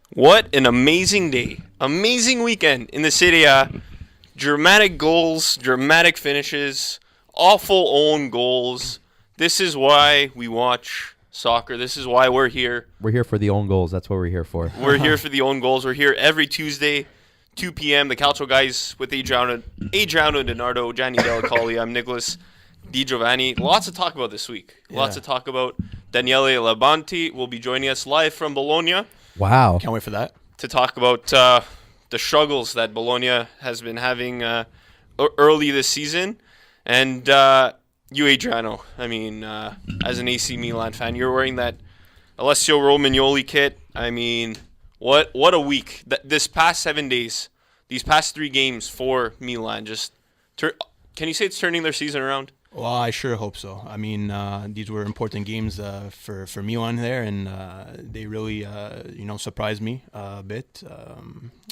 What an amazing day. Amazing weekend in the Serie A. Dramatic goals, dramatic finishes, awful own goals. This is why we watch soccer. This is why we're here. We're here for the own goals. That's what we're here for. We're here for the own goals. We're here every Tuesday, 2 p.m. The Calcio Guys with Adriano DiNardo, Gianni Delacoli. I'm Nicholas Di Giovanni. Lots to talk about this week. Lots to talk about. Daniele Labanti will be joining us live from Bologna. Wow. Can't wait for that. To talk about the struggles that Bologna has been having early this season. And you, Adriano, I mean, as an AC Milan fan, you're wearing that Alessio Romagnoli kit. I mean, what a week. This past 7 days, these past 3 games for Milan, can you say it's turning their season around? Well, I sure hope so. I mean, these were important games for Milan there, and they really, surprised me a bit.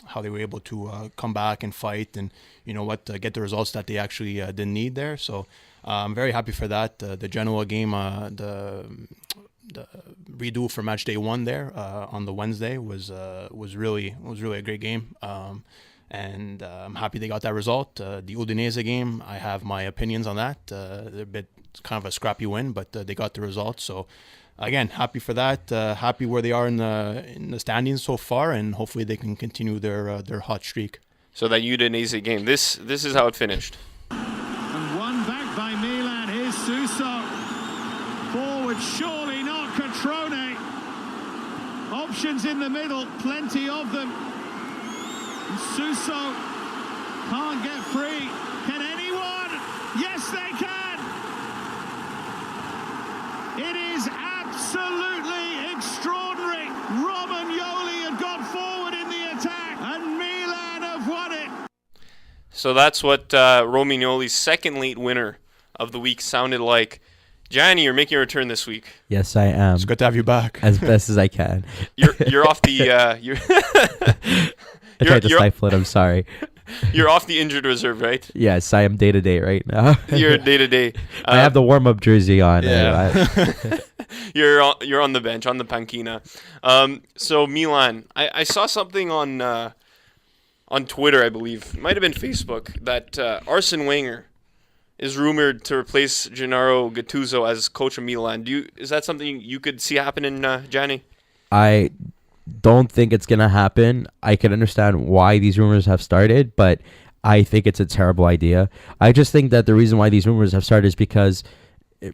How they were able to come back and fight, and get the results that they actually didn't need there. So I'm very happy for that. The Genoa game, the redo for match day 1 there on the Wednesday was really a great game. And I'm happy they got that result. The Udinese game, I have my opinions on that. They're a bit kind of a scrappy win, but they got the result. So, again, happy for that. Happy where they are in the standings so far, and hopefully they can continue their hot streak. So that Udinese game, this is how it finished. And one back by Milan. Here's Suso. Forward, surely not Catrone. Options in the middle, plenty of them. Suso can't get free. Can anyone? Yes, they can. It is absolutely extraordinary. Romagnoli had gone forward in the attack, and Milan have won it. So that's what Romagnoli's second late winner of the week sounded like. Gianni, you're making a return this week. Yes, I am. It's good to have you back. As best as I can. You're off the I tried to stifle it. I'm sorry. You're off the injured reserve, right? Yes, I am day-to-day right now. You're day-to-day. I have the warm-up jersey on. Yeah. You're on the bench, on the panchina. So Milan, I saw something on Twitter, I believe. It might have been Facebook, that Arsene Wenger is rumored to replace Gennaro Gattuso as coach of Milan. Is that something you could see happening, Gianni? I don't think it's going to happen. I can understand why these rumors have started, but I think it's a terrible idea. I just think that the reason why these rumors have started is because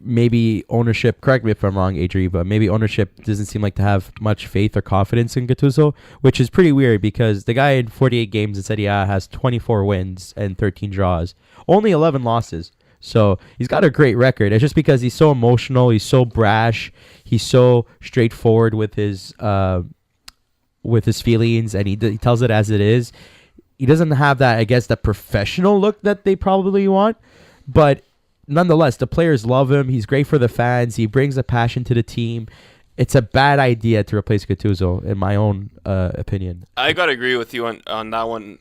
maybe ownership, correct me if I'm wrong, Adri, but maybe ownership doesn't seem like to have much faith or confidence in Gattuso, which is pretty weird because the guy in 48 games in Serie A has 24 wins and 13 draws, only 11 losses. So he's got a great record. It's just because he's so emotional, he's so brash, he's so straightforward with his feelings, and he tells it as it is. He doesn't have that, I guess, that professional look that they probably want, but nonetheless, the players love him. He's great for the fans. He brings a passion to the team. It's a bad idea to replace Gattuso, in my own opinion. I gotta agree with you on that one.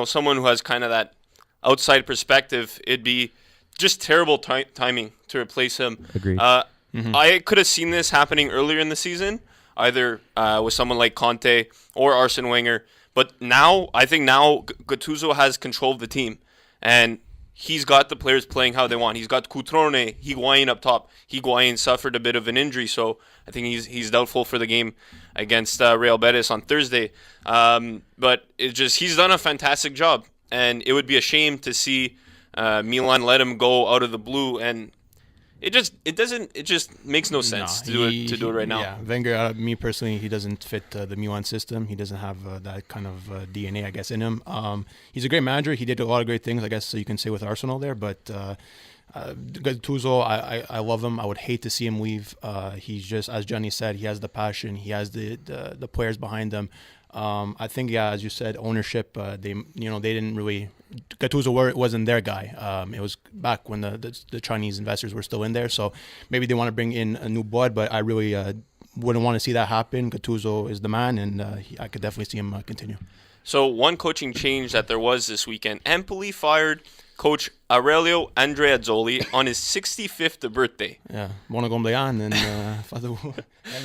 Someone who has kind of that outside perspective, it'd be just terrible timing to replace him. Agreed. I could have seen this happening earlier in the season, either with someone like Conte or Arsene Wenger. But I think Gattuso has control of the team, and he's got the players playing how they want. He's got Cutrone, Higuain up top. Higuain suffered a bit of an injury, so I think he's doubtful for the game against Real Betis on Thursday. But he's done a fantastic job, and it would be a shame to see Milan let him go out of the blue, and it just makes no sense to do it right now. Yeah, Wenger, me personally, he doesn't fit the Milan system. He doesn't have that kind of DNA, I guess, in him. He's a great manager. He did a lot of great things, I guess, so you can say with Arsenal there. But Gattuso, I love him. I would hate to see him leave. He's just, as Johnny said, he has the passion. He has the players behind him. I think, as you said, ownership. They didn't really. Gattuso wasn't their guy. It was back when the Chinese investors were still in there. So maybe they want to bring in a new blood, but I really wouldn't want to see that happen. Gattuso is the man, and I could definitely see him continue. So one coaching change that there was this weekend, Empoli fired coach Aurelio Andreazzoli on his 65th birthday. Yeah, buon compleanno, and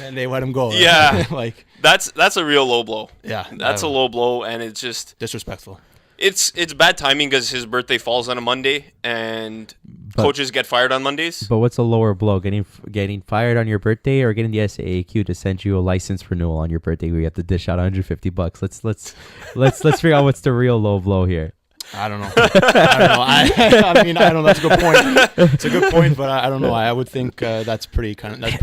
then they let him go. Yeah. Like That's a real low blow. yeah, That's a low blow, and it's just disrespectful. it's bad timing because his birthday falls on a Monday, and coaches get fired on Mondays. But what's a lower blow? Getting fired on your birthday, or getting the SAAQ to send you a license renewal on your birthday where you have to dish out $150? Let's figure out what's the real low blow here. I don't know. I mean, I don't know. That's a good point. It's a good point, but I don't know. I would think that's pretty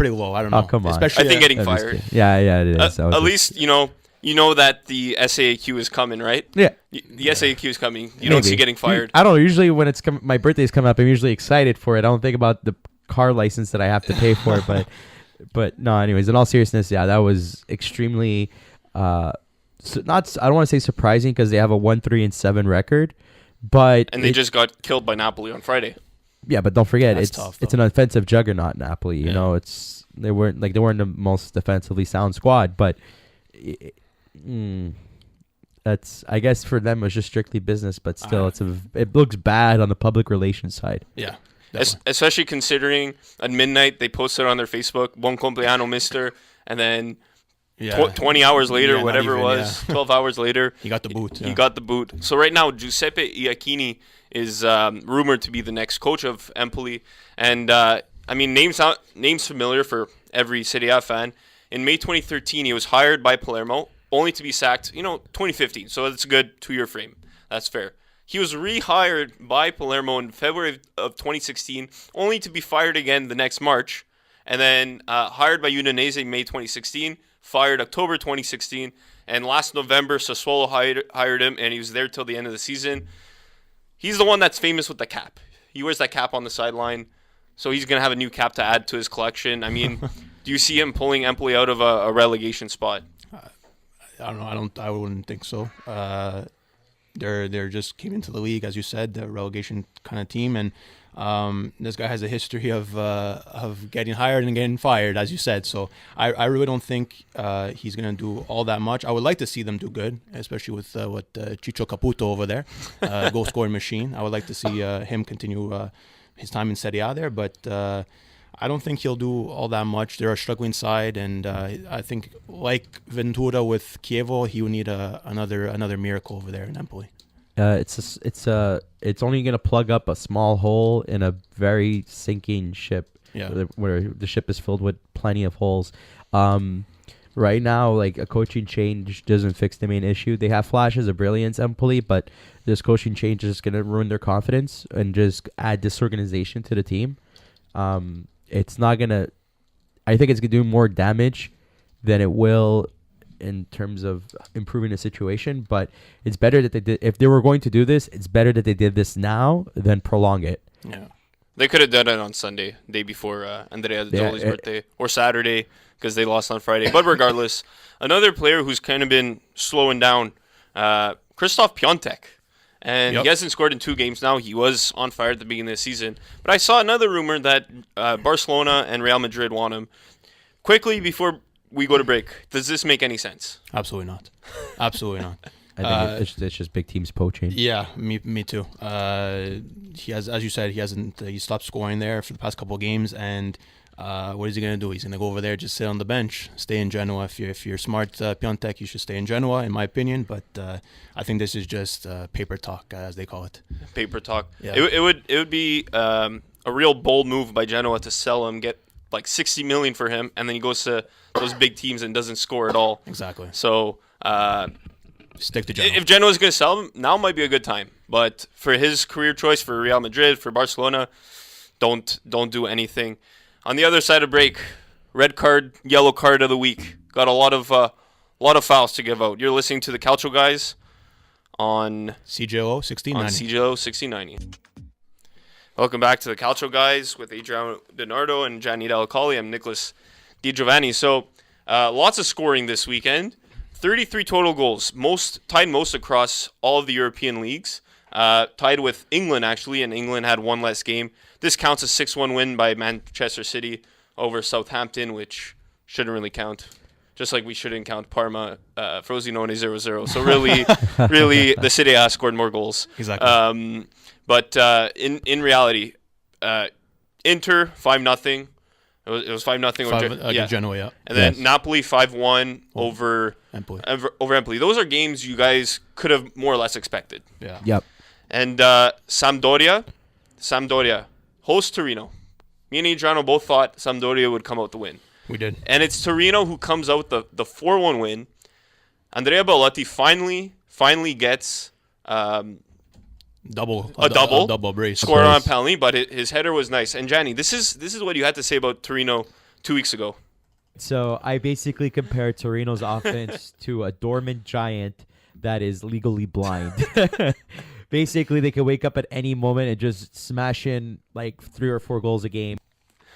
low. I don't know. Oh, come on. Especially I think getting I'm just fired. kidding. Yeah, it is. At least you know that the SAAQ is coming, right? Yeah. The SAAQ is coming. You don't see getting fired. I don't know. Usually when my birthday's coming up, I'm usually excited for it. I don't think about the car license that I have to pay for, but no. Anyways, in all seriousness, yeah, that was extremely I don't want to say surprising because they have a 1-3-7 record, but And they just got killed by Napoli on Friday. yeah, but don't forget That's tough, it's though. an offensive juggernaut, Napoli. You Yeah. know, they weren't the most defensively sound squad, but that's I guess for them it was just strictly business, but still it looks bad on the public relations side. Yeah. Especially considering at midnight they posted on their Facebook, "Buon compleanno, Mister," and then 20 hours later, Yeah, not whatever even, it was, 12 hours later, He got the boot. he got the boot. So right now, Giuseppe Iacchini is rumored to be the next coach of Empoli. And, I mean, names familiar for every Serie A fan. In May 2013, he was hired by Palermo, only to be sacked, 2015. So it's a good 2-year frame. That's fair. He was rehired by Palermo in February of 2016, only to be fired again the next March. And then hired by Udinese in May 2016, fired October 2016, and last November Sassuolo hired him, and he was there till the end of the season. He's the one that's famous with the cap. He wears that cap on the sideline, so he's going to have a new cap to add to his collection. I mean, do you see him pulling Empoli out of a relegation spot? I don't know. I wouldn't think so. They're just came into the league, as you said, the relegation kind of team, and this guy has a history of getting hired and getting fired, as you said. So I really don't think he's going to do all that much. I would like to see them do good, especially with Ciccio Caputo over there, goal scoring machine. I would like to see him continue his time in Serie A there, but I don't think he'll do all that much. They're a struggling side, and I think like Ventura with Chievo, he would need another miracle over there in Empoli. It's only gonna plug up a small hole in a very sinking ship. Yeah. Where the ship is filled with plenty of holes. Right now, like a coaching change doesn't fix the main issue. They have flashes of brilliance, Empoli, but this coaching change is gonna ruin their confidence and just add disorganization to the team. It's not gonna. I think it's gonna do more damage than it will in terms of improving the situation, but it's better that they did. If they were going to do this, it's better that they did this now than prolong it. Yeah. They could have done it on Sunday, day before Andrea Zoli's birthday, or Saturday, because they lost on Friday. But regardless, another player who's kind of been slowing down, Krzysztof Piątek. And he hasn't scored in 2 games now. He was on fire at the beginning of the season. But I saw another rumor that Barcelona and Real Madrid want him. Quickly, before we go to break, does this make any sense? Absolutely not. Absolutely not. I think it's just big teams poaching. Yeah, me too. He has, as you said, he stopped scoring there for the past couple of games, and what is he gonna do? He's gonna go over there, just sit on the bench, stay in Genoa. If you're smart, Piątek, you should stay in Genoa, in my opinion. But I think this is just paper talk, as they call it. Paper talk. Yeah. It would be a real bold move by Genoa to sell him, get like 60 million for him, and then he goes to those big teams and doesn't score at all. Exactly. So Stick to Genoa. if Genoa's going to sell him, now might be a good time. But for his career choice, for Real Madrid, for Barcelona, don't do anything. On the other side of break, red card, yellow card of the week. Got a lot of fouls to give out. You're listening to the Calcio Guys on CJO 1690. on CJO 1690. Welcome back to the Calcio Guys with Adriano DiNardo and Gianni Dellacoli. I'm Nicholas Di Giovanni. So lots of scoring this weekend. 33 total goals, tied most across all of the European leagues. Tied with England, actually, and England had one less game. This counts a 6-1 win by Manchester City over Southampton, which shouldn't really count. just like we shouldn't count Parma, Frosinone 0-0. So really, the Serie A scored more goals. Exactly. But in reality, Inter 5-0. It was 5-0 against Genoa, yeah. And then Yes. Napoli 5-1 over Empoli. over Empoli. Those are games you guys could have more or less expected. Yeah. Yep. And Sampdoria, host Torino. Me and Adriano both thought Sampdoria would come out the win. We did. And it's Torino who comes out the 4-1 win. Andrea Bellotti finally gets A double double brace. score on brace. penalty, but his header was nice. And Gianni, this is what you had to say about Torino 2 weeks ago. So I basically compared Torino's offense to a dormant giant that is legally blind. Basically, they could wake up at any moment and just smash in like 3 or 4 goals a game.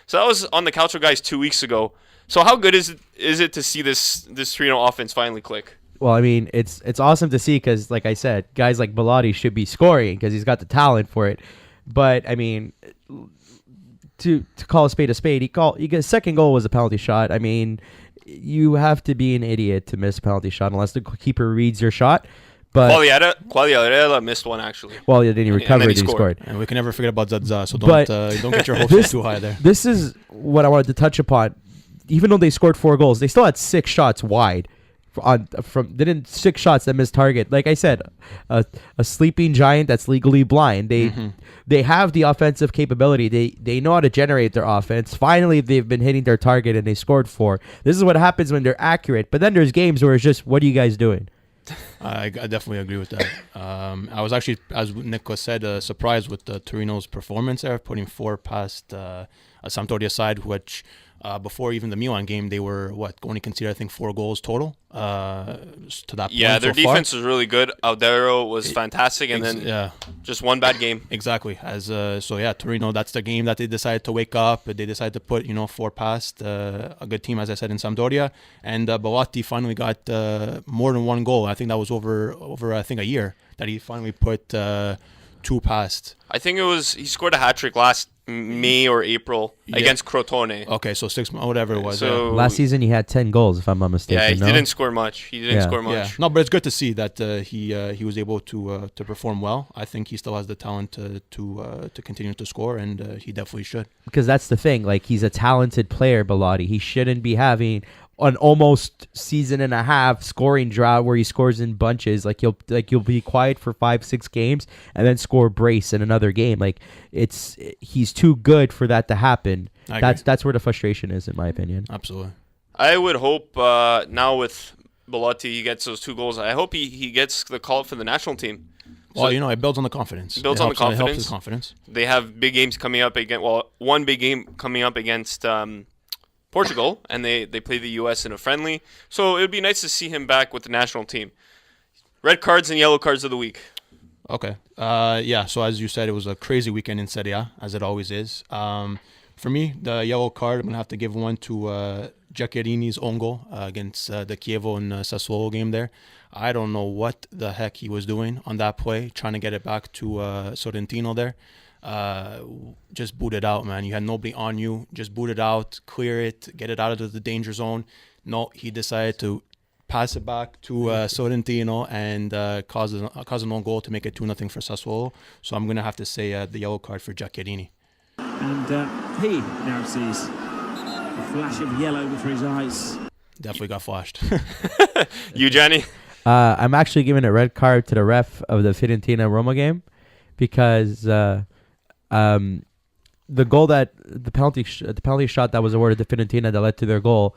So that was on the Calcio Guys 2 weeks ago. So how good is it to see this Torino offense finally click? Well, I mean, it's awesome to see because, like I said, guys like Bellotti should be scoring because he's got the talent for it. But I mean, to call a spade, his second goal was a penalty shot. I mean, you have to be an idiot to miss a penalty shot unless the keeper reads your shot. But Quagliarella missed one actually. well, then he recovered and he scored. scored. And we can never forget about Zaza, so But don't get your hopes up too high there. This is what I wanted to touch upon. Even though they scored 4 goals, they still had 6 shots wide. Didn't 6 shots that missed target. Like I said, a sleeping giant that's legally blind. They have the offensive capability. They know how to generate their offense. Finally, they've been hitting their target and they scored 4. This is what happens when they're accurate. But then there's games where it's just, what are you guys doing? I definitely agree with that. I was actually, as Nicola said, surprised with Torino's performance there, putting 4 past a Sampdoria side, which before even the Milan game, they were going to concede, I think, 4 goals total to that point. Yeah, their so far. defense was really good. Aldero was fantastic, and then just one bad game. Exactly. Torino, that's the game that they decided to wake up. They decided to put 4 past a good team, as I said, in Sampdoria, and Bellotti finally got more than 1 goal. I think that was over I think a year that he finally put 2 past. I think he scored a hat trick last May or April against Crotone. Okay, so 6 months, whatever it was. So Last season, he had 10 goals, if I'm not mistaken. yeah, he no? didn't score much. Yeah. No, but it's good to see that he was able to perform well. I think he still has the talent to continue to score, and he definitely should. Because that's the thing. Like, he's a talented player, Bellotti. He shouldn't be having an almost season and a half scoring drought where he scores in bunches. Like, you'll be quiet for 5-6 games and then score brace in another game. Like, he's too good for that to happen. That's where the frustration is, in my opinion. Absolutely. I would hope now with Bellotti, he gets those 2 goals. I hope he gets the call up for the national team. Well, it builds on the confidence. It helps his confidence. They have big games coming up against. Well, one big game coming up against Portugal, and they play the U.S. in a friendly. So it would be nice to see him back with the national team. Red cards and yellow cards of the week. Okay. So as you said, it was a crazy weekend in Serie A, as it always is. For me, the yellow card, I'm going to have to give one to Giaccherini's own goal against the Chievo and Sassuolo game there. I don't know what the heck he was doing on that play, trying to get it back to Sorrentino there. Just boot it out, man. You had nobody on you. Just boot it out, clear it, get it out of the danger zone. No, he decided to pass it back to Sorrentino and cause an own goal to make it 2-0 for Sassuolo. So I'm going to have to say the yellow card for Giaccherini. And he now sees a flash of yellow before his eyes. Definitely got flashed. You, Gianni? I'm actually giving a red card to the ref of the Fiorentina-Roma game because the goal that the penalty shot that was awarded to Fiorentina that led to their goal,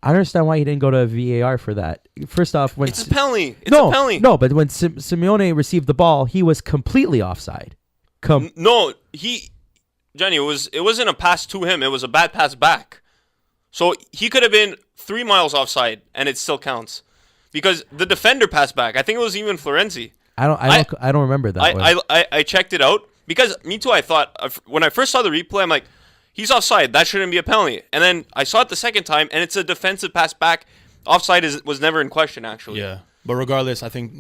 I don't understand why he didn't go to VAR for that. First off, when It's a penalty. It's a penalty. No, but when Simeone received the ball, he was completely offside. Johnny, it wasn't a pass to him. It was a bad pass back. So he could have been 3 miles offside, and it still counts because the defender passed back. I think it was even Florenzi. I don't remember that. I checked it out because me too. I thought when I first saw the replay, I'm like, he's offside. That shouldn't be a penalty. And then I saw it the second time, and it's a defensive pass back. Offside was never in question, actually. Yeah. But regardless, I think,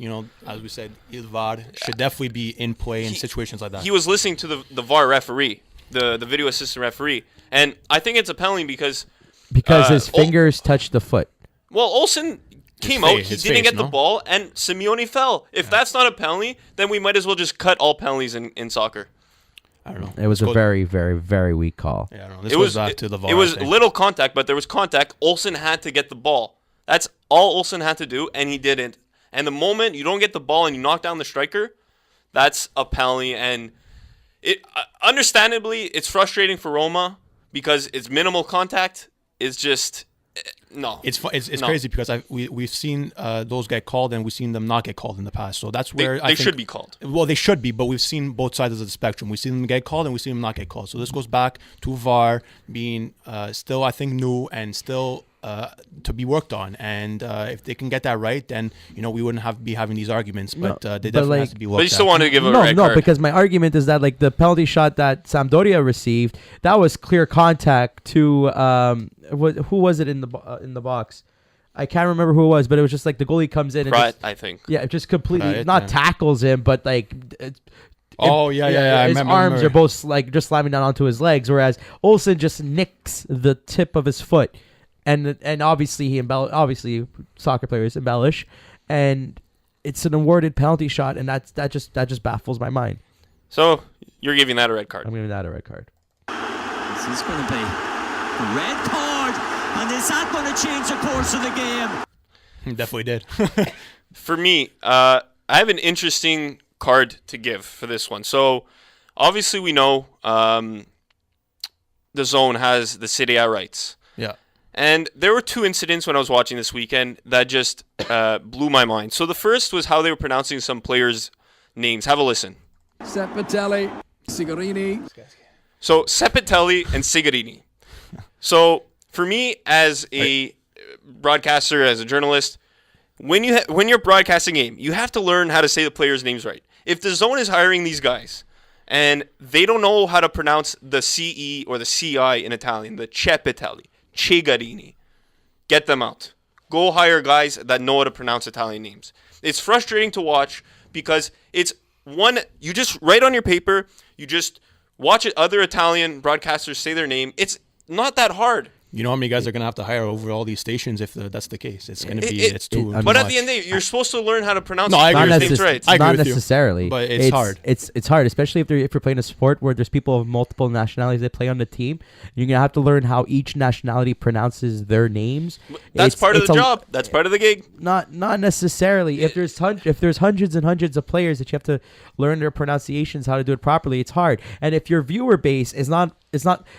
as we said, VAR should definitely be in play in situations like that. He was listening to the VAR referee, the video assistant referee. And I think it's a penalty because Because his fingers touched the foot. Well, Olsen came out, he his didn't face, get the no? ball, and Simeone fell. If that's not a penalty, then we might as well just cut all penalties in soccer. I don't know. It was a very, very, very weak call. Yeah, I don't know. This goes back to the VAR. It was I think. little contact, but there was contact. Olsen had to get the ball. That's all Olsen had to do, and he didn't. And the moment you don't get the ball and you knock down the striker, that's a penalty. And it understandably, it's frustrating for Roma because it's minimal contact. It's just no. It's No. crazy because we've seen those get called and we've seen them not get called in the past. So that's where They should be called. Well, they should be, but we've seen both sides of the spectrum. We've seen them get called and we've seen them not get called. So this goes back to VAR being still, I think, new and still to be worked on. And if they can get that right, then we wouldn't be having these arguments. But they definitely have to be worked. But you still want to give a red No, card. because my argument is that like the penalty shot that Sampdoria received, that was clear contact to who was it in the box? I can't remember who it was, but it was just like the goalie comes in and Pratt, just, I think. yeah, it just completely Pratt, not yeah. tackles him, but like. Oh, yeah. I His remember. arms are both like just slamming down onto his legs, whereas Olsen just nicks the tip of his foot, and obviously obviously soccer players embellish, and it's an awarded penalty shot, and that just baffles my mind. So you're giving that a red card. I'm giving that a red card. This is going to be a red card, and is that going to change the course of the game? Definitely did. For me, I have an interesting card to give for this one. So obviously we know the zone has the Serie A rights. Yeah. And there were two incidents when I was watching this weekend that just blew my mind. So the first was how they were pronouncing some players' names. Have a listen. Sepatelli, Sigarini. So Sepatelli and Sigarini. So for me, as a broadcaster, as a journalist, when you're broadcasting a game, you have to learn how to say the players' names right. If the zone is hiring these guys and they don't know how to pronounce the CE or the CI in Italian, the Cepatelli, Cigarini, get them out. Go hire guys that know how to pronounce Italian names. It's frustrating to watch because it's you just write on your paper, you just watch other Italian broadcasters say their name. It's not that hard. You know how many guys are going to have to hire over all these stations if that's the case? It's going to be it's too But much. at the end of the day, you're supposed to learn how to pronounce No, I agree players' with names you. right. I agree Not with you, necessarily, but it's hard. It's hard, especially if you're playing a sport where there's people of multiple nationalities that play on the team. You're gonna have to learn how each nationality pronounces their names. That's part of it's the job. That's part of the gig. Not necessarily. If there's hundreds and hundreds of players that you have to learn their pronunciations, how to do it properly, it's hard. And if your viewer base is not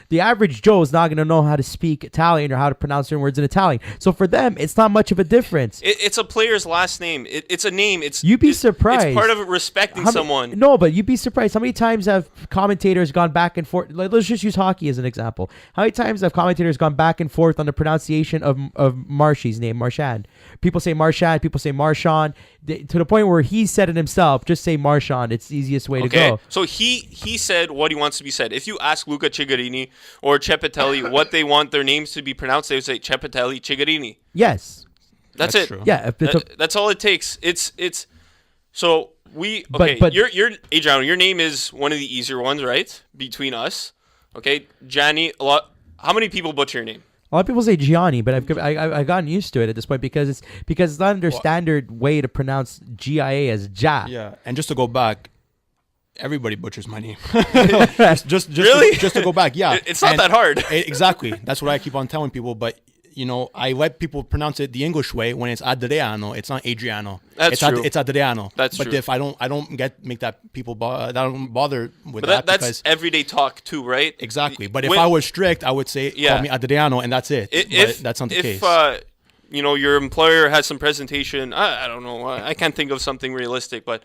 the average Joe is not going to know how to speak Italian or how to pronounce certain words in Italian. So for them, it's not much of a difference. It's a player's last name. It's a name. You'd be surprised. It's part of respecting someone. No, but you'd be surprised. How many times have commentators gone back and forth? Like, let's just use hockey as an example. How many times have commentators gone back and forth on the pronunciation of Marshy's name, Marchand? People say Marchand, people say Marchand. To the point where he said it himself, just say Marchand. It's the easiest way to go. So he said what he wants to be said. If you ask Luca Cigarini or Cepatelli what they want their names to be pronounced, they would say Cepatelli, Cigarini. Yes. That's it. true. Yeah. That's all it takes. It's so we But- Your Adriano, your name is one of the easier ones, right? Between us, okay. Gianni, how many people butcher your name? A lot of people say Gianni, but I've gotten used to it at this point because it's not their standard way to pronounce GIA as Ja. Yeah, and just to go back, everybody butchers my name. just Really? just to go back, yeah. It's not that hard. Exactly. That's what I keep on telling people. But I let people pronounce it the English way. When it's Adriano, it's not Adriano. That's true. It's Adriano. That's but true. if I don't make that people I don't bother with But that's because everyday talk too, right? exactly. But if When- I was strict, I would say Yeah. call me Adriano, and that's it. But that's not the case. Your employer has some presentation. I don't know. I can't think of something realistic, but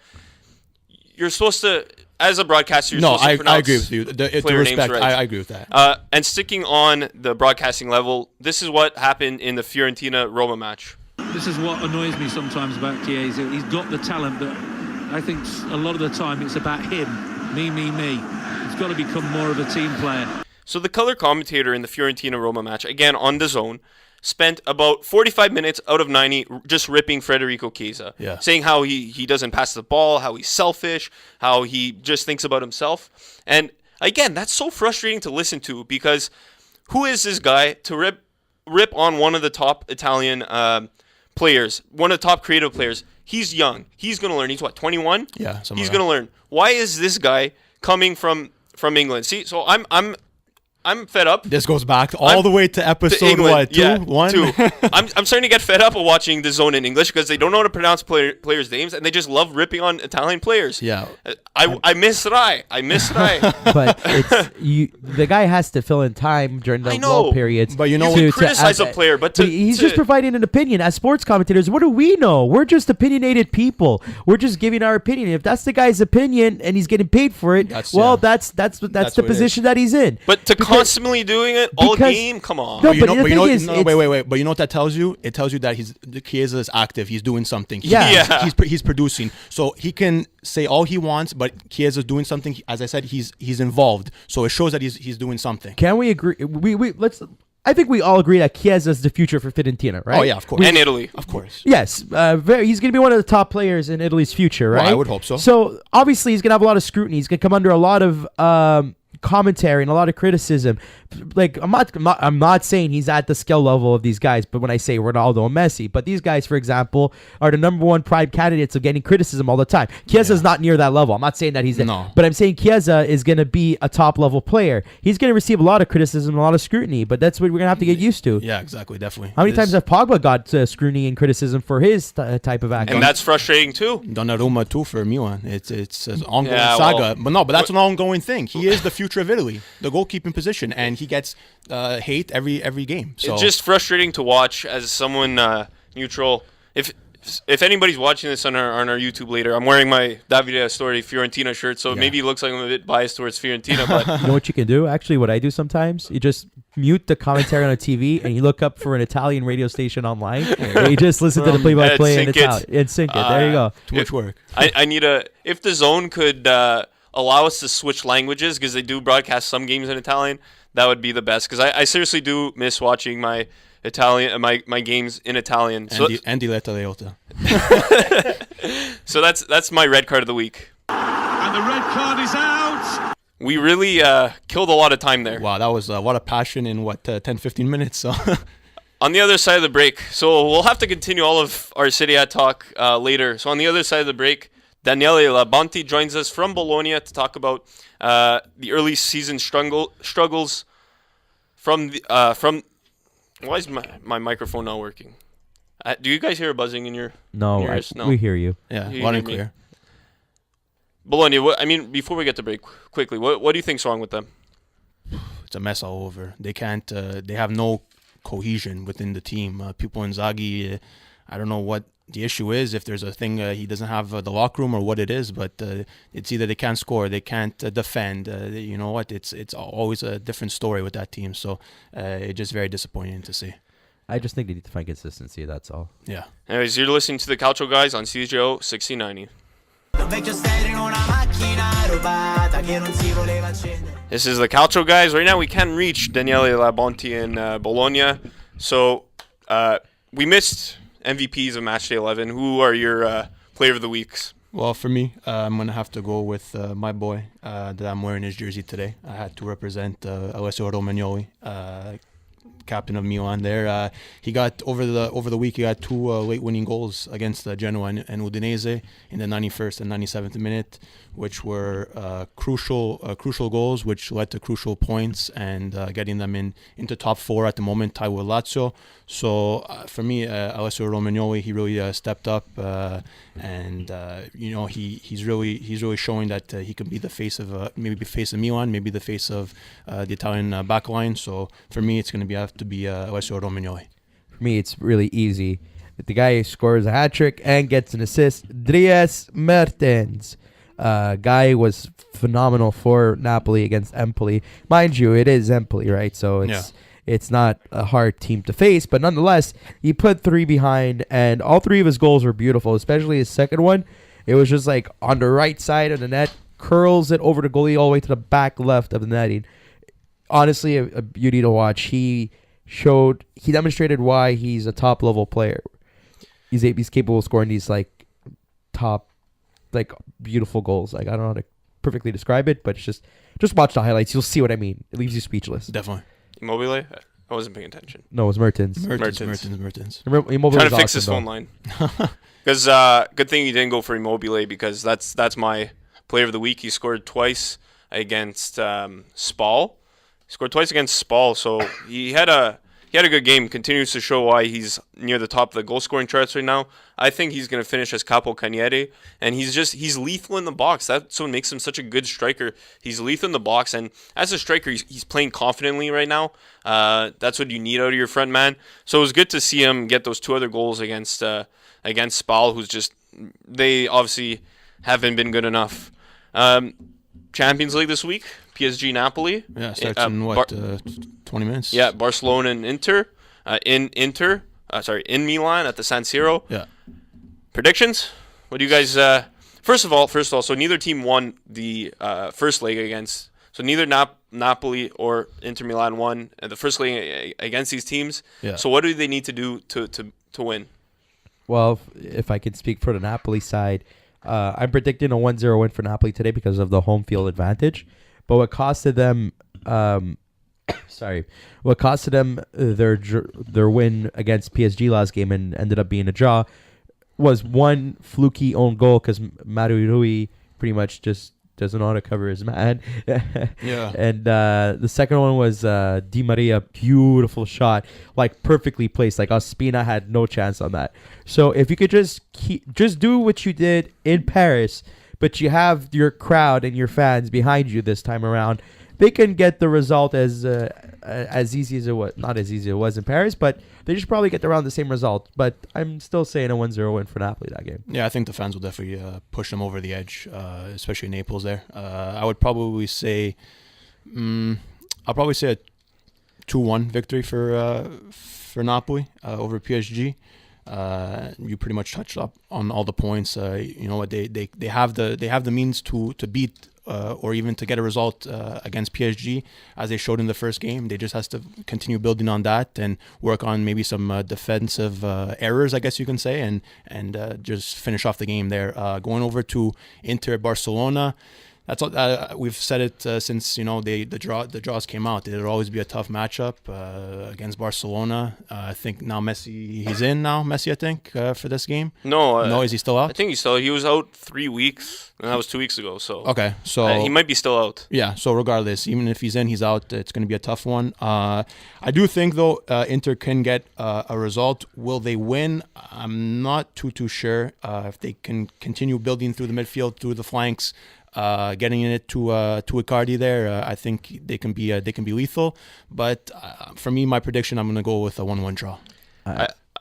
you're supposed to, as a broadcaster, you're No, supposed to I pronounce agree with you. The player names respect, right. I agree with that. And sticking on the broadcasting level, this is what happened in the Fiorentina-Roma match. This is what annoys me sometimes about Chiesa. He's got the talent, but I think a lot of the time it's about him. Me. He's got to become more of a team player. So the color commentator in the Fiorentina-Roma match, again on the zone, spent about 45 minutes out of 90 just ripping Federico Chiesa, saying how he doesn't pass the ball, how he's selfish, how he just thinks about himself. And again, that's so frustrating to listen to because who is this guy to rip rip on one of the top Italian players, one of the top creative players. He's young. He's going to learn. He's what, 21? Yeah, he's going to learn. Why is this guy coming from England? See, so I'm fed up. This goes back all the way to episode England. what? Two? I'm starting to get fed up of watching the zone in English because they don't know how to pronounce players' names and they just love ripping on Italian players. Yeah. I miss Rai. But the guy has to fill in time during the I know, lull periods. but you know, you can criticize a player, but he's just providing an opinion. As sports commentators, what do we know? We're just opinionated people. We're just giving our opinion. If that's the guy's opinion and he's getting paid for it, that's the position that he's in. But constantly doing it all game, come on. No, wait. But you know what that tells you? It tells you that Chiesa is active. He's doing something. He's producing. So he can say all he wants, but Chiesa's doing something. As I said, he's involved. So it shows that he's doing something. Can we agree? I think we all agree that Chiesa is the future for Fiorentina, right? Oh yeah, of course. And Italy, of course. Yes, he's going to be one of the top players in Italy's future, right? Well, I would hope so. So obviously he's going to have a lot of scrutiny. He's going to come under a lot of commentary and a lot of criticism. Like I'm not saying he's at the skill level of these guys, but when I say Ronaldo and Messi, but these guys, for example, are the number one prime candidates of getting criticism all the time. Chiesa's not near that level. I'm not saying that he's there, but I'm saying Chiesa is going to be a top level player. He's going to receive a lot of criticism, a lot of scrutiny, but that's what we're going to have to get used to. Yeah, exactly, definitely. How many times have Pogba got scrutiny and criticism for his type of act? And that's frustrating too. Donnarumma too for Milan. It's an ongoing saga. But that's an ongoing thing. He is the future of Italy, the goalkeeping position, and he gets hate every game. So it's just frustrating to watch as someone neutral. If anybody's watching this on our YouTube later, I'm wearing my Davide Astori Fiorentina shirt, so maybe it looks like I'm a bit biased towards Fiorentina. But you know what you can do? Actually, what I do sometimes, you just mute the commentary on the TV and you look up for an Italian radio station online. And you just listen to the play-by-play in Italian and sync it. There you go. Too much work. I need if the zone could allow us to switch languages, because they do broadcast some games in Italian, that would be the best. Because I seriously do miss watching my Italian my games in Italian. And Diletta Leota. So that's my red card of the week. And the red card is out. We really killed a lot of time there. Wow, that was a lot of passion in 10-15 minutes. So on the other side of the break, so we'll have to continue all of our Serie A talk later. So on the other side of the break, Daniele Labanti joins us from Bologna to talk about the early season struggles from. Why is my microphone not working? Do you guys hear a buzzing in your ears? No, we hear you. Yeah, loud and clear. Bologna, before we get to break, quickly, what do you think's wrong with them? It's a mess all over. They can't. They have no cohesion within the team. Pippo Inzaghi, I don't know what the issue is, if there's a thing he doesn't have the locker room or what it is, but it's either they can't score, they can't defend. You know what? It's always a different story with that team. So it's just very disappointing to see. I just think they need to find consistency. That's all. Yeah. Anyways, you're listening to the Calcio Guys on CJO 1690. This is the Calcio Guys. Right now we can't reach Daniele Labanti in Bologna. So we missed MVPs of Matchday 11. Who are your player of the weeks? Well, for me, I'm going to have to go with my boy that I'm wearing his jersey today. I had to represent Alessio Romagnoli, captain of Milan there. He got over the week, he got two late winning goals against Genoa and Udinese in the 91st and 97th minute, which were crucial goals, which led to crucial points and getting them into top four at the moment, tied with Lazio. So for me, Alessio Romagnoli, he really stepped up, and he's really showing that he can be the face of maybe the face of Milan, maybe the face of the Italian backline. So for me, it's going to have to be Alessio Romagnoli. For me, it's really easy. The guy scores a hat trick and gets an assist. Dries Mertens. Guy was phenomenal for Napoli against Empoli. Mind you, it is Empoli, right? So it's not a hard team to face, but nonetheless, he put 3 behind, and all 3 of his goals were beautiful, especially his second one. It was just like on the right side of the net, curls it over the goalie all the way to the back left of the netting. Honestly, a beauty to watch. He demonstrated why he's a top level player. He's capable of scoring these top beautiful goals. I don't know how to perfectly describe it, but it's just watch the highlights. You'll see what I mean. It leaves you speechless. Definitely. Immobile? I wasn't paying attention. No, it was Mertens. Mertens. Remember, Immobile Trying to was fix awesome, his though. phone line. Because good thing he didn't go for Immobile, because that's my player of the week. He scored twice against Spal. He scored twice against Spal, so he had a good game. Continues to show why he's near the top of the goal scoring charts right now. I think he's going to finish as Capo Canieri, and he's lethal in the box. That's what makes him such a good striker. He's lethal in the box, and as a striker, he's playing confidently right now. That's what you need out of your front man. So it was good to see him get those 2 other goals against Spal, who's just, they obviously haven't been good enough. Champions League this week, PSG Napoli. Yeah, starts in 20 minutes. Yeah, Barcelona and Inter. In Milan at the San Siro. Yeah. Predictions? What do you guys? First of all, so neither team won the first leg against. So neither Napoli or Inter Milan won the first leg against these teams. Yeah. So what do they need to do to win? Well, if I could speak for the Napoli side, I'm predicting a 1-0 win for Napoli today because of the home field advantage. But what costed them their win against PSG last game and ended up being a draw was one fluky own goal because Mario Rui pretty much just doesn't know how to cover his man. Yeah. And the second one was Di Maria, beautiful shot, like perfectly placed. Like Ospina had no chance on that. So if you could just do what you did in Paris, but you have your crowd and your fans behind you this time around, they can get the result as easy as it was. Not as easy as it was in Paris, but they should probably get around the same result. But I'm still saying a 1-0 win for Napoli that game. Yeah, I think the fans will definitely push them over the edge, especially Naples there. I would probably say, I'll probably say a 2-1 victory for Napoli over PSG. You pretty much touched up on all the points. You know what, they have the means to beat or even to get a result against PSG, as they showed in the first game. They just has to continue building on that and work on maybe some defensive errors, I guess you can say, and just finish off the game there. Going over to Inter Barcelona. That's all. We've said it since the draws came out. It'll always be a tough matchup against Barcelona. I think now he's in now. Messi, I think, for this game. No, is he still out? I think he was out 3 weeks, and that was 2 weeks ago. So okay, so he might be still out. Yeah. So regardless, even if he's in, he's out. It's going to be a tough one. I do think though Inter can get a result. Will they win? I'm not too sure. If they can continue building through the midfield, through the flanks. Getting it to Icardi there, I think they can be lethal. But for me, my prediction, I'm going to go with a 1-1 draw.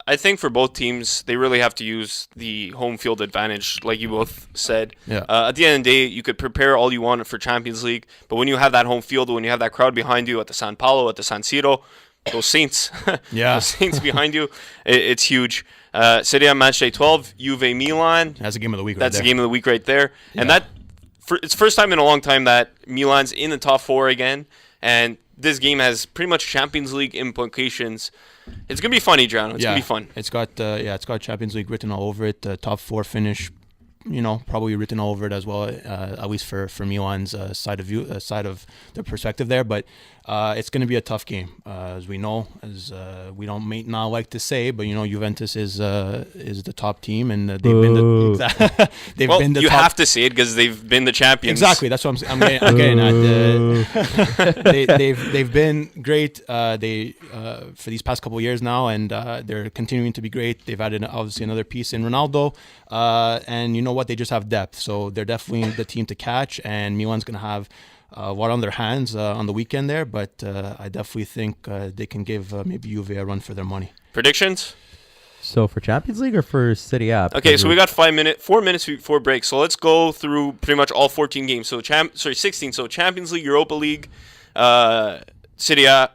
I think for both teams, they really have to use the home field advantage, like you both said. Yeah. At the end of the day, you could prepare all you want for Champions League, but when you have that home field, when you have that crowd behind you at the San Paolo, at the San Siro, those Saints, those Saints behind you, it's huge. Serie A Matchday 12, Juve Milan. That's a game of the week. That's the game of the week right there, and it's first time in a long time that Milan's in the top 4 again, and this game has pretty much Champions League implications. It's gonna be fun, Adriano. It's gonna be fun. It's got Champions League written all over it. Top 4 finish, probably written all over it as well. At least for Milan's side of the perspective there. But it's going to be a tough game, as we know, we may not like to say, but Juventus is the top team, and they've been the you top. have to say it because they've been the champions. Exactly, that's what I'm getting at. They've been great. For these past couple of years now, and they're continuing to be great. They've added obviously another piece in Ronaldo, and you know what? They just have depth, so they're definitely the team to catch. And Milan's going to have a lot on their hands on the weekend there, but I definitely think they can give maybe Juve a run for their money. Predictions? So for Champions League or for Serie A? Okay, so we got 4 minutes before break. So let's go through pretty much all 14 games. So 16. So Champions League, Europa League, Serie A,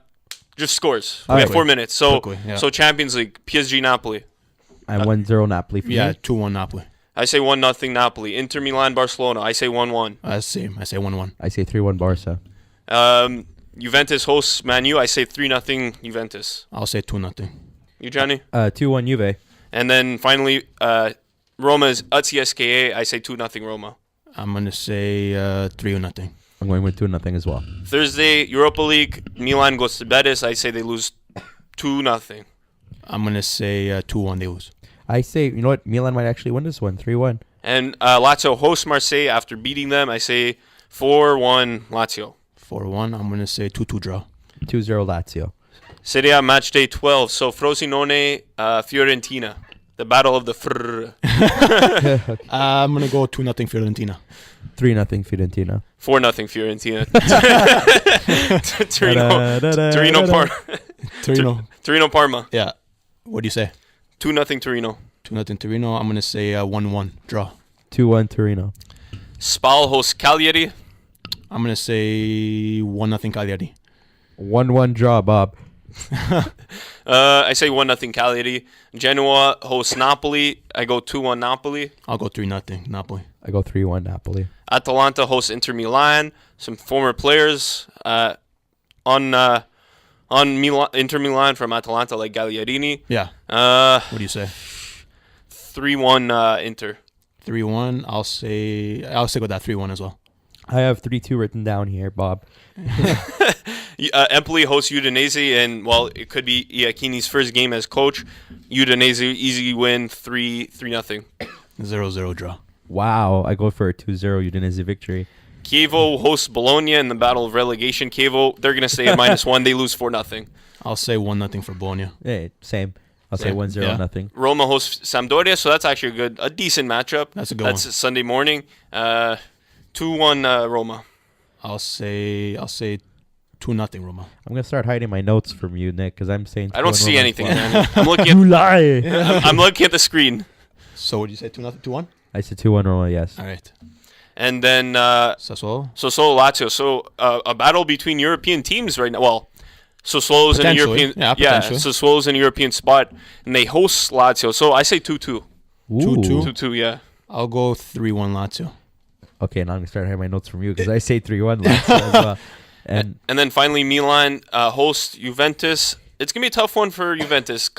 just scores. We have 4 minutes. So So Champions League, PSG Napoli. I'm 1-0 Napoli for me. 2-1 Napoli. I say 1-0 Napoli. Inter Milan Barcelona. I say 1-1. Same. I say 1-1. I say 3-1 Barca. Juventus hosts Man U. I say 3-0 Juventus. I'll say 2-0. You, Johnny? 2-1 Juve. And then finally, Roma's at CSKA. I say 2-0 Roma. I'm going to say 3-0. I'm going with 2-0 as well. Thursday, Europa League. Milan goes to Betis. I say they lose 2-0. I'm going to say 2-1 they lose. I say, you know what? Milan might actually win this one, 3-1. And Lazio hosts Marseille after beating them. I say 4-1 Lazio. 4-1. I'm going to say 2-2 draw. 2-0 Lazio. Serie A Matchday 12. So Frosinone, Fiorentina. The battle of the frrr. I'm going to go 2-0 Fiorentina. 3-0 Fiorentina. 4-0 Fiorentina. Torino Parma. Yeah. What do you say? 2-0 Torino. 2-0 Torino. I'm going to say 1-1 draw. 2-1 Torino. Spal hosts Cagliari. I'm going to say 1-0 Cagliari. 1-1 draw, Bob. I say 1-0 Cagliari. Genoa hosts Napoli. I go 2-1 Napoli. I'll go 3-0 Napoli. I go 3-1 Napoli. Atalanta hosts Inter Milan. Some former players on Inter Milan from Atalanta, like Gagliardini. Yeah. What do you say? 3-1 Inter. 3-1. I'll stick with that 3-1 as well. I have 3-2 written down here, Bob. Empoli hosts Udinese, and it could be Iachini's first game as coach. Udinese easy win, 3-0. 0-0 draw. Wow, I go for a 2-0 Udinese victory. Chievo hosts Bologna in the battle of relegation. Chievo, they're going to stay at -1. They lose 4-0. I'll say 1-0 for Bologna. Hey, same. I'll say 1-0 nothing. Roma hosts Sampdoria, so that's actually a decent matchup. That's a good one. That's Sunday morning. 2-1 Roma. I'll say 2-0 Roma. I'm gonna start hiding my notes from you, Nick, because I'm saying. I don't see Roma. anything, man. I'm looking You at. lie. I'm looking at the screen. So what do you say? 2-0, 2-1. I said 2-1 Roma. Yes. All right. And then Sassuolo. Sassuolo Lazio. So a battle between European teams right now. Well, Sassuolo's in a European. Potentially. Sassuolo's in a European spot, and they host Lazio. So I say 2-2. 2-2. 2-2. Yeah. I'll go 3-1 Lazio. Okay, now I'm gonna start hiding my notes from you because I say 3-1 Lazio as well. And then finally Milan hosts Juventus. It's gonna be a tough one for Juventus.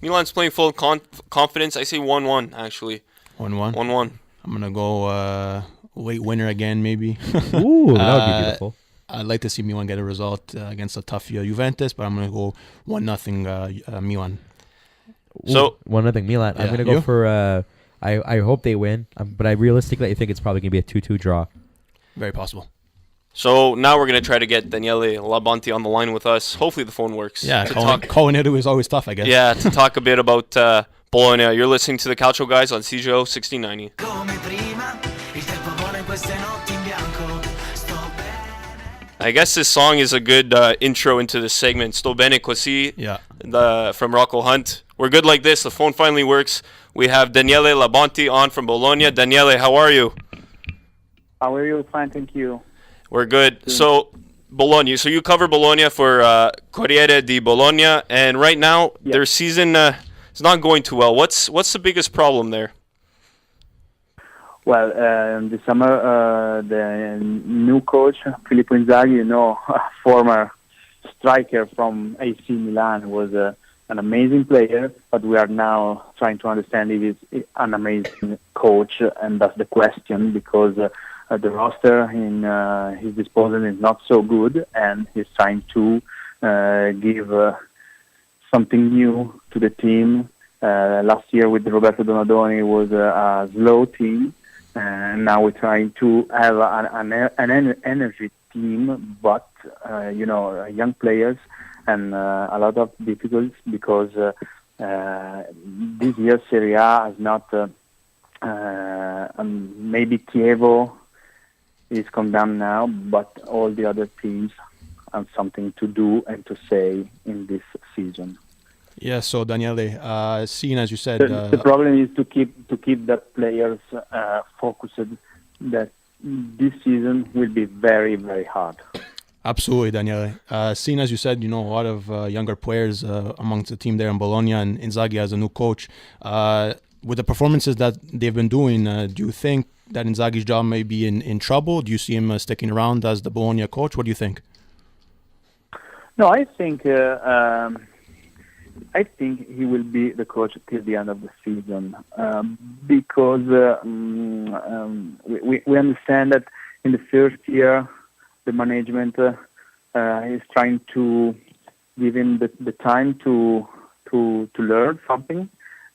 Milan's playing full confidence. I say 1-1 actually. 1-1. 1-1. I'm gonna go late winner again, maybe. Ooh, that would be beautiful. I'd like to see Milan get a result against a tough Juventus, but I'm gonna go 1-0 Milan. So 1-0 Milan. I'm gonna go for. I hope they win, but I realistically think it's probably gonna be a 2-2 draw. Very possible. So now we're going to try to get Daniele Labanti on the line with us. Hopefully the phone works. Yeah, calling it is always tough, I guess. Yeah, to talk a bit about Bologna. You're listening to the Calcio Guys on CJO 1690. I guess this song is a good intro into the segment. Sto bene così, from Rocco Hunt. We're good like this. The phone finally works. We have Daniele Labanti on from Bologna. Daniele, how are you? How are you? Fine, thank you. We're good. So, Bologna. So you cover Bologna for Corriere di Bologna, and right now their season is not going too well. What's the biggest problem there? Well, this summer the new coach Filippo Inzaghi, a former striker from AC Milan, was an amazing player, but we are now trying to understand if he's an amazing coach, and that's the question, because the roster in his disposal is not so good, and he's trying to give something new to the team. Last year with Roberto Donadoni was a slow team, and now we're trying to have an energy team, but young players, and a lot of difficulties because this year Serie A has not. Maybe Chievo is condemned now, but all the other teams have something to do and to say in this season. Yeah, so Daniele, seeing as you said, the problem is to keep the players focused. That this season will be very, very hard. Absolutely, Daniele. Seeing as you said, a lot of younger players amongst the team there in Bologna, and Inzaghi as a new coach. With the performances that they've been doing, do you think that Inzaghi's job may be in trouble? Do you see him sticking around as the Bologna coach? What do you think? No, I think he will be the coach till the end of the season, because we understand that in the first year the management is trying to give him the time to learn something,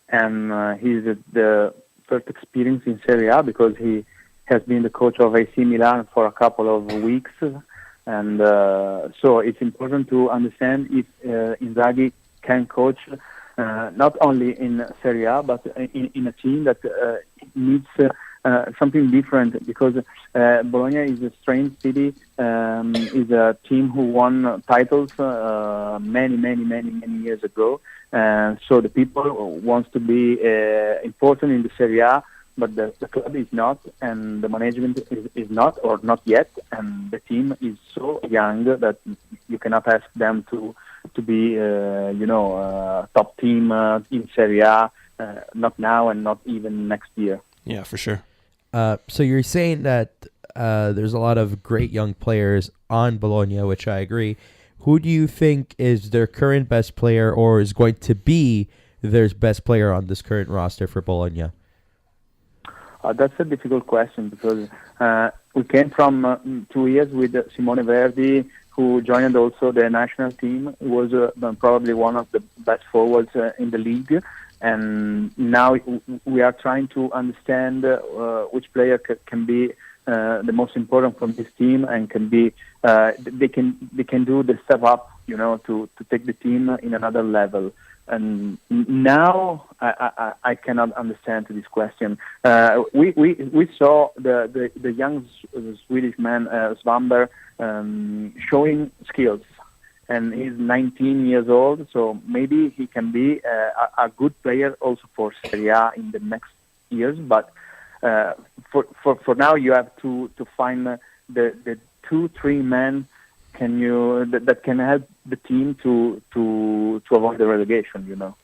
and he's the first experience in Serie A because he has been the coach of AC Milan for a couple of weeks, and so it's important to understand if Inzaghi can coach not only in Serie A but in a team that needs something different, because Bologna is a strange city, is a team who won titles many years ago, so the people wants to be important in the Serie A, but the club is not, and the management is not, or not yet, and the team is so young that you cannot ask them to be top team in Serie A, not now and not even next year. Yeah, for sure. So you're saying that there's a lot of great young players on Bologna, which I agree. Who do you think is their current best player, or is going to be their best player on this current roster for Bologna? That's a difficult question, because we came from 2 years with Simone Verdi, who joined also the national team. He was probably one of the best forwards in the league. And now we are trying to understand which player can be the most important from this team, and can be they can do the step up, to take the team in another level. And now I cannot understand this question. We saw the young Swedish man Svamberg showing skills, and he's 19 years old, so maybe he can be a good player also for Serie A in the next years. But for now, you have to find the 2-3 men that can help the team to avoid the relegation.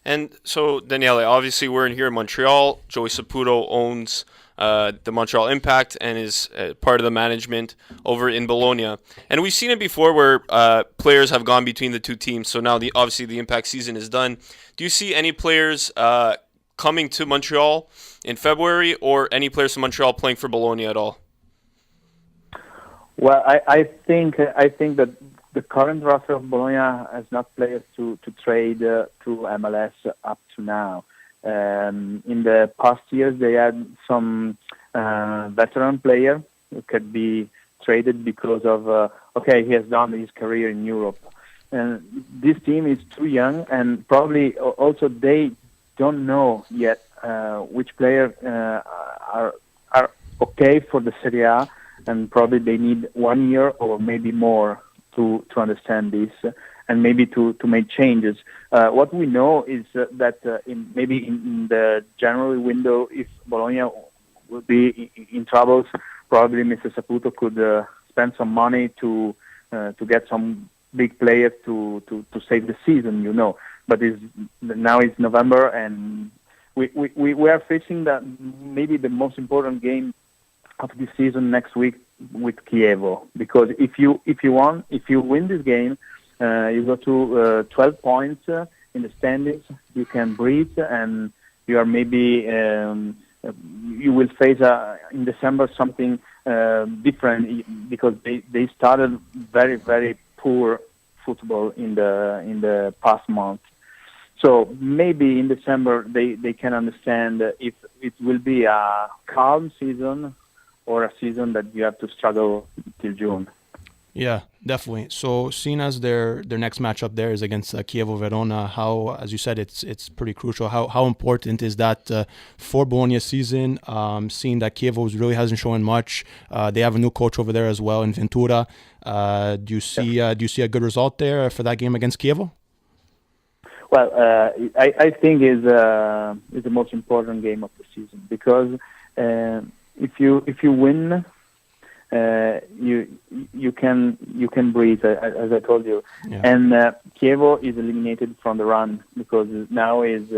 And so, Daniele, obviously we're in here in Montreal. Joey Saputo owns the Montreal Impact and is part of the management over in Bologna. And we've seen it before where players have gone between the two teams. So now, obviously, the Impact season is done. Do you see any players coming to Montreal in February, or any players from Montreal playing for Bologna at all? Well, I think that the current roster of Bologna has not players to trade to MLS up to now. In the past years, they had some veteran player who could be traded because of he has done his career in Europe. And this team is too young, and probably also they don't know yet which player are okay for the Serie A, and probably they need 1 year or maybe more to understand this, and maybe to make changes. What we know is that in the January window, if Bologna will be in troubles, probably Mr. Saputo could spend some money to get some big players to save the season, But now it's November, and we are facing that maybe the most important game of the season next week with Chievo, because if you win this game, you go to 12 points in the standings. You can breathe, and you are maybe you will face in December something different, because they started very poor football in the past month. So maybe in December they can understand if it will be a calm season or a season that you have to struggle till June. Yeah, definitely. So, seeing as their next matchup there is against Chievo Verona, how, as you said, it's pretty crucial. How important is that for Bologna's season? Seeing that Chievo really hasn't shown much, they have a new coach over there as well in Ventura. Do you see a good result there for that game against Chievo? Well, I think is the most important game of the season, because if you win, you can breathe, as I told you. Yeah. And Chievo is eliminated from the run, because now is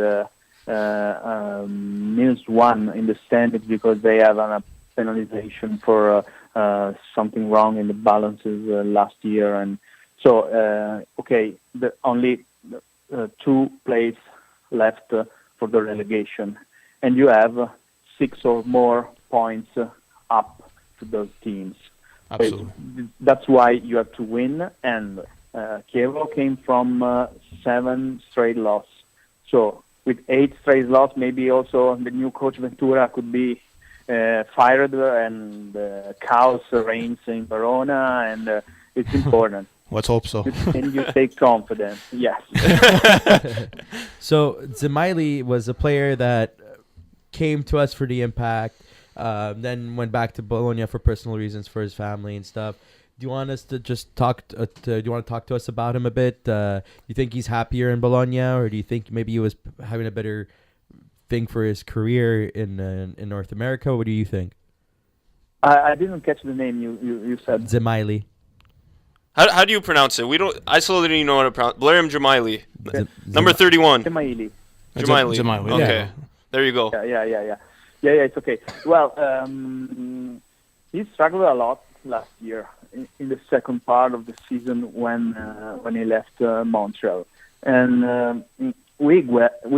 -1 in the standings, because they have a penalization for something wrong in the balances last year, and so the only 2 plays left for the relegation, and you have 6 or more points up to those teams. Absolutely. That's why you have to win, and Chievo came from 7 straight losses. So with 8 straight losses, maybe also the new coach Ventura could be fired, and chaos reigns in Verona, and it's important. Let's hope so. And you take confidence. Yes. So Zemaili was a player that came to us for the impact, then went back to Bologna for personal reasons for his family and stuff. Do you want us to just talk? Do you want to talk to us about him a bit? Do you think he's happier in Bologna, or do you think maybe he was having a better thing for his career in North America? What do you think? I didn't catch the name you said. Zemaili. How do you pronounce it? I still didn't even know how to pronounce. Blarium Jamaili, number 31. Zemaili. Jamaili. Okay, Yeah. there you go. Yeah. It's okay. Well, he struggled a lot last year in the second part of the season when he left Montreal, and we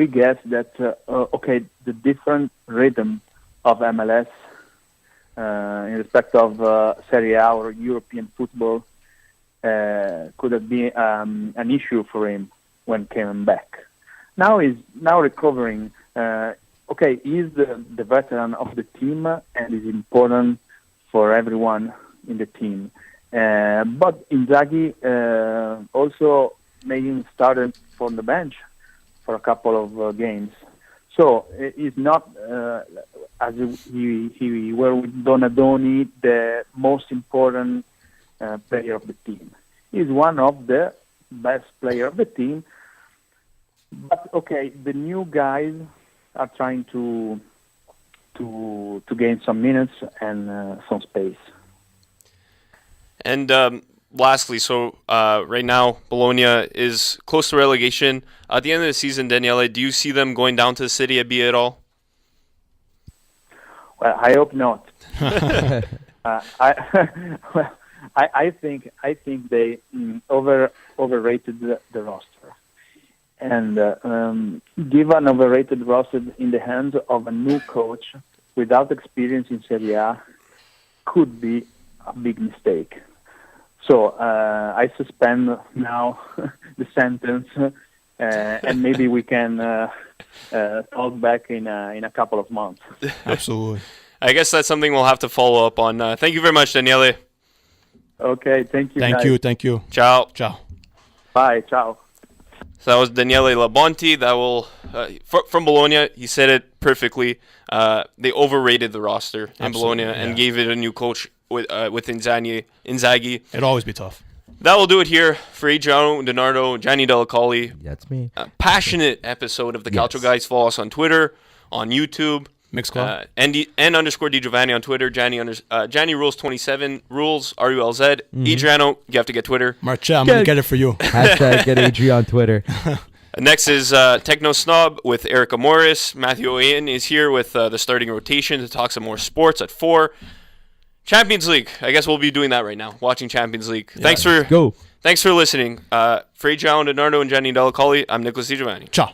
guess that the different rhythm of MLS in respect of Serie A or European football could have been an issue for him when came back. Now he's recovering. He's the veteran of the team and is important for everyone in the team. But Inzaghi also made him started from the bench for a couple of games. So he's not, as he were with Donadoni, the most important player of the team. He's one of the best player of the team. But the new guys are trying to gain some minutes and some space. And lastly, so right now Bologna is close to relegation. At the end of the season, Daniele, do you see them going down to the Serie A at all? Well, I hope not. I think they overrated the roster, and give an overrated roster in the hands of a new coach without experience in Serie A could be a big mistake. So I suspend now the sentence, and maybe we can talk back in a couple of months. Absolutely. I guess that's something we'll have to follow up on. Thank you very much, Daniele. Okay, thank you. Thank you. Ciao. Bye, ciao. So that was Daniele Labanti. That will from Bologna. He said it perfectly. They overrated the roster in Bologna and gave it a new coach with Inzaghi. It'd always be tough. That will do it here for Adriano Donardo, Gianni Delacoli. That's me. A passionate episode of the Calcio Guys. Follow us on Twitter, on YouTube. Mixcloud. _Di Giovanni on Twitter. Gianni Rules 27. Rules RULZ. Adriano, you have to get Twitter. Marcia, I'm gonna get it for you. Hashtag get Adri on Twitter. Next is Techno Snob with Erica Morris. Matthew Oyen is here with the starting rotation to talk some more sports at 4. Champions League. I guess we'll be doing that right now. Watching Champions League. Yeah. Thanks for listening. For Adriano Donardo and Gianni Delacoli, I'm Nicholas Di Giovanni. Ciao.